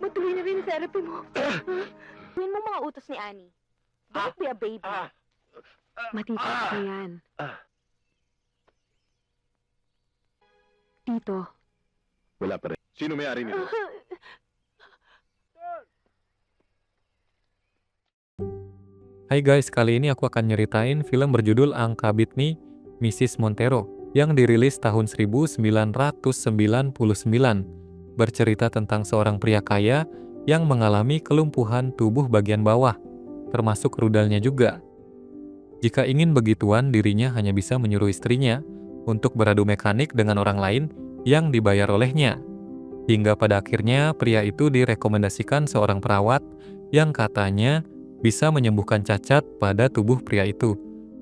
Matuloy na rin ang therapy mo. Gawin mo mga utos ni Annie. Don't be a baby. Matitiis na yan. Tito, Wala pa rin. Sino may-ari nito? Hai guys, kali ini aku akan nyeritain film berjudul Angka Bitni, Mrs. Montero, yang dirilis tahun 1999, bercerita tentang seorang pria kaya yang mengalami kelumpuhan tubuh bagian bawah, termasuk rudalnya juga. Jika ingin begituan, dirinya hanya bisa menyuruh istrinya untuk beradu mekanik dengan orang lain yang dibayar olehnya. Hingga pada akhirnya pria itu direkomendasikan seorang perawat yang katanya bisa menyembuhkan cacat pada tubuh pria itu.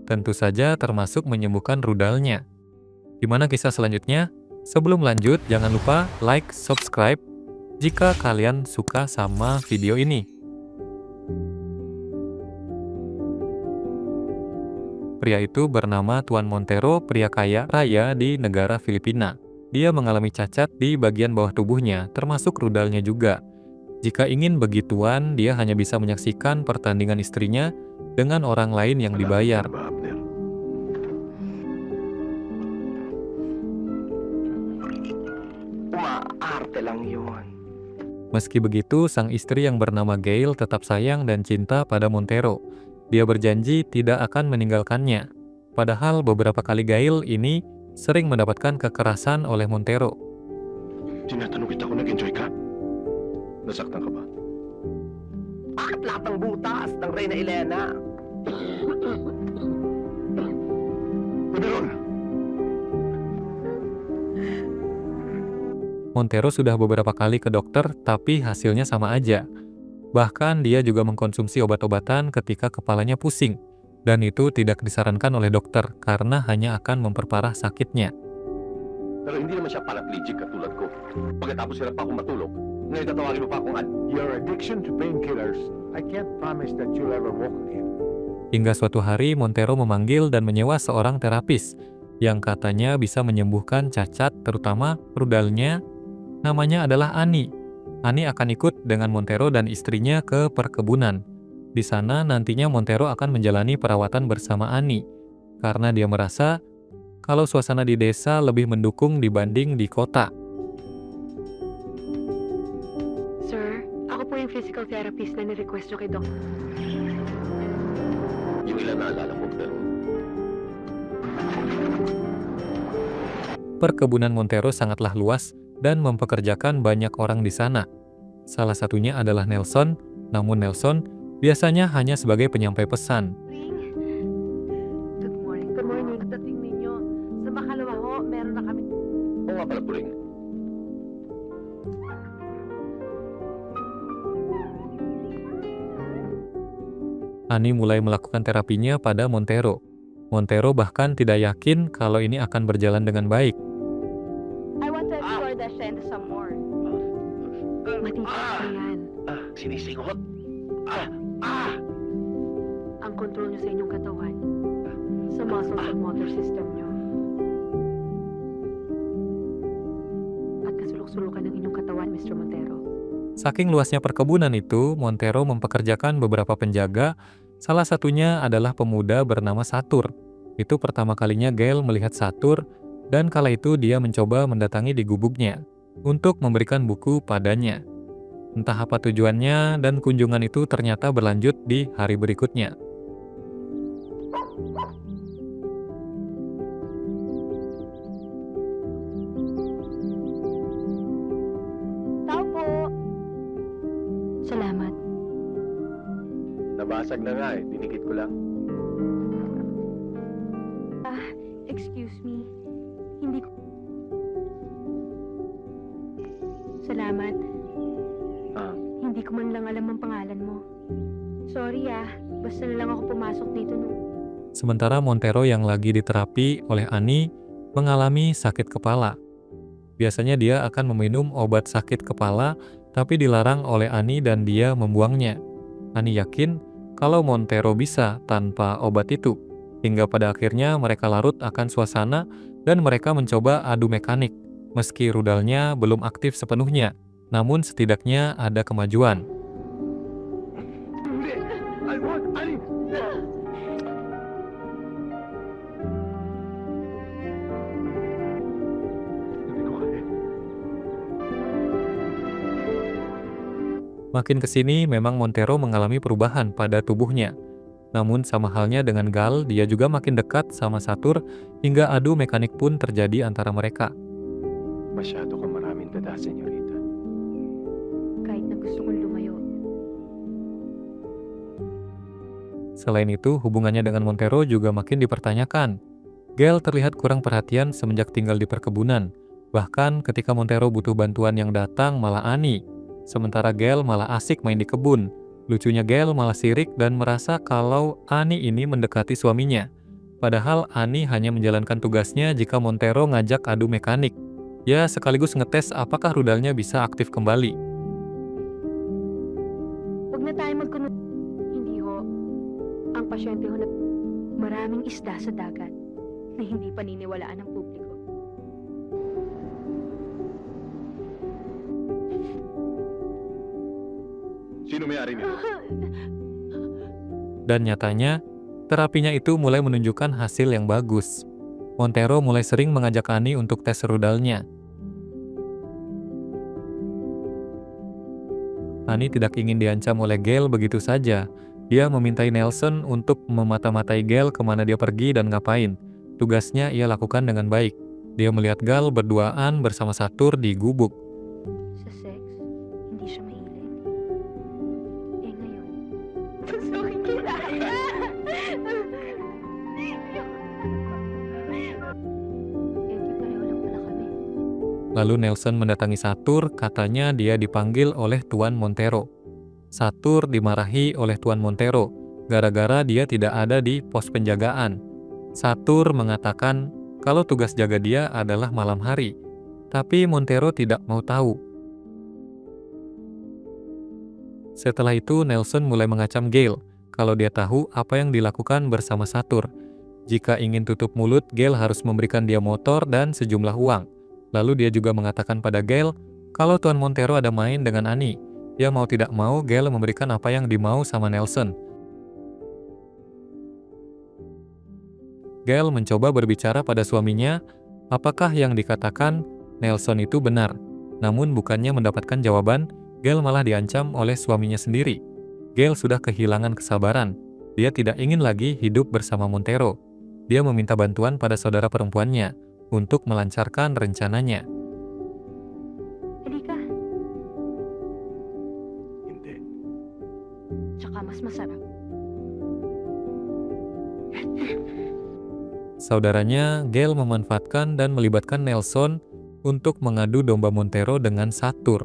Tentu saja termasuk menyembuhkan rudalnya. Gimana kisah selanjutnya? Sebelum lanjut, jangan lupa like, subscribe jika kalian suka sama video ini. Pria itu bernama Tuan Montero, pria kaya raya di negara Filipina. Dia mengalami cacat di bagian bawah tubuhnya, termasuk rudalnya juga. Jika ingin begituan, dia hanya bisa menyaksikan pertandingan istrinya dengan orang lain yang dibayar. Umaarte lang yun. Meski begitu, sang istri yang bernama Gail tetap sayang dan cinta pada Montero. Dia berjanji tidak akan meninggalkannya. Padahal beberapa kali Gail ini sering mendapatkan kekerasan oleh Montero. Tinatanong kita kung nag-enjoy ka? Nasaktan ka ba? Bakit lahat ng butas ng Reyna Elena? Padaron! Montero sudah beberapa kali ke dokter, tapi hasilnya sama aja. Bahkan dia juga mengkonsumsi obat-obatan ketika kepalanya pusing. Dan itu tidak disarankan oleh dokter karena hanya akan memperparah sakitnya. Pero hindi naman siya paraplegic katulad ko. Pagkatapos hirap pa akong matulog, ngayon tatawagin mo pa akong Your addiction to painkillers, I can't promise that you'll ever walk again. Hingga suatu hari Montero memanggil dan menyewa seorang terapis yang katanya bisa menyembuhkan cacat, terutama rudalnya. Namanya adalah Annie. Annie akan ikut dengan Montero dan istrinya ke perkebunan. Di sana nantinya Montero akan menjalani perawatan bersama Annie karena dia merasa kalau suasana di desa lebih mendukung dibanding di kota. sir, ako po yung physical therapist na ni-request nyo kay Doc. Yung ilan na alala ko, pero Perkebunan Montero sangatlah luas dan mempekerjakan banyak orang di sana. Salah satunya adalah Nelson, namun Nelson biasanya hanya sebagai penyampai pesan. Good morning. Good morning. Dating ninyo. Sa makalawa ho, meron na kami. oo nga pala, Puling. Annie mulai melakukan terapinya pada Montero. Montero bahkan tidak yakin kalau ini akan berjalan dengan baik. I want to explore the Shenda some more. Matitiis na yan. Sinisingot? Ang control nyo sa inyong katawan. Sa muscles at motor system nyo. At kasulok-sulukan ng inyong katawan, Mr. Montero. Saking luasnya perkebunan itu, Montero mempekerjakan beberapa penjaga. Salah satunya adalah pemuda bernama Satur. Itu pertama kalinya Gail melihat Satur, dan kala itu dia mencoba mendatangi di gubuknya untuk memberikan buku padanya. Entah apa tujuannya, dan kunjungan itu ternyata berlanjut di hari berikutnya. Tao po. Salamat. Nabasag na nga eh, dinikit ko lang. Excuse me. Hindi ko... Salamat. Hindi ko man lang alam ang pangalan mo. Sorry basta na lang ako pumasok dito nung... Sementara Montero yang lagi diterapi oleh Annie mengalami sakit kepala. Biasanya dia akan meminum obat sakit kepala, tapi dilarang oleh Annie dan dia membuangnya. Annie yakin kalau Montero bisa tanpa obat itu. hingga pada akhirnya mereka larut akan suasana dan mereka mencoba adu mekanik. Meski rudalnya belum aktif sepenuhnya, namun setidaknya ada kemajuan. Hindi! I want Annie! Hindi ko kaya. Makin kesini memang Montero mengalami perubahan pada tubuhnya. Namun sama halnya dengan Gal, dia juga makin dekat sama Satur hingga adu mekanik pun terjadi antara mereka. Masyado kang maraming dada, senyorita. Kahit na gusto kong lumayo. Selain itu, hubungannya dengan Montero juga makin dipertanyakan. Gal terlihat kurang perhatian semenjak tinggal di perkebunan. Bahkan ketika Montero butuh bantuan yang datang malah Annie. Sementara Gal malah asik main di kebun. Lucunya Gal malah sirik dan merasa kalau Annie ini mendekati suaminya. Padahal Annie hanya menjalankan tugasnya jika Montero ngajak adu mekanik. Ya, sekaligus ngetes apakah rudalnya bisa aktif kembali. Huwag na tayo magkuno. Hindi ho. Ang pasyente ho na maraming isda sa dagat na hindi paniniwalaan ng publiko. Sino may-ari nito? Dan nyatanya, terapinya itu mulai menunjukkan hasil yang bagus. Montero mulai sering mengajak Annie untuk tes rudalnya. Annie tidak ingin diancam oleh Gal begitu saja. Dia memintai Nelson untuk memata-matai Gal kemana dia pergi dan ngapain. Tugasnya ia lakukan dengan baik. Dia melihat Gal berduaan bersama Satur di gubuk. Sa sex, hindi siya mahilig. Eh ngayon, Gustuhin kita. eh di pareho lang pala kami. Lalu Nelson mendatangi Satur, katanya dia dipanggil oleh Tuan Montero. Satur dimarahi oleh Tuan Montero, gara-gara dia tidak ada di pos penjagaan. Satur mengatakan kalau tugas jaga dia adalah malam hari, tapi Montero tidak mau tahu. Setelah itu Nelson mulai mengacam Gal, kalau dia tahu apa yang dilakukan bersama Satur. Jika ingin tutup mulut, Gal harus memberikan dia motor dan sejumlah uang. Lalu dia juga mengatakan pada Gal, kalau Tuan Montero ada main dengan Annie, dia mau tidak mau Gal memberikan apa yang dimau sama Nelson. Gal mencoba berbicara pada suaminya, apakah yang dikatakan Nelson itu benar. Namun bukannya mendapatkan jawaban, Gal malah diancam oleh suaminya sendiri. Gal sudah kehilangan kesabaran. Dia tidak ingin lagi hidup bersama Montero. Dia meminta bantuan pada saudara perempuannya untuk melancarkan rencananya. Halika, Hindi. tsaka mas masarap. Saudaranya, Gal memanfaatkan dan melibatkan Nelson untuk mengadu domba Montero dengan Satur.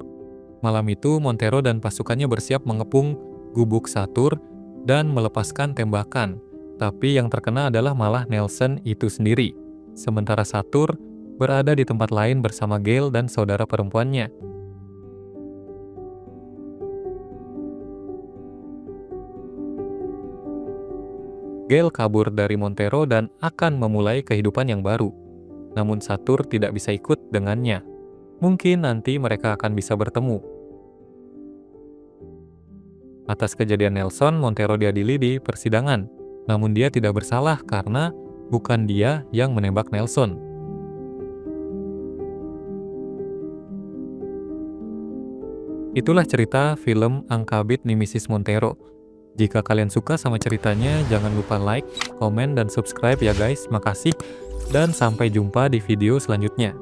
Malam itu, Montero dan pasukannya bersiap mengepung gubuk Satur dan melepaskan tembakan. Tapi yang terkena adalah malah Nelson itu sendiri. Sementara Satur berada di tempat lain bersama Gal dan saudara perempuannya. Gal kabur dari Montero dan akan memulai kehidupan yang baru. Namun Satur tidak bisa ikut dengannya. Mungkin nanti mereka akan bisa bertemu. Atas kejadian Nelson, Montero diadili di persidangan. Namun dia tidak bersalah karena bukan dia yang menembak Nelson. Itulah cerita film Angkabit Nemesis Montero. Jika kalian suka sama ceritanya, jangan lupa like, komen, dan subscribe ya guys. Makasih, dan sampai jumpa di video selanjutnya.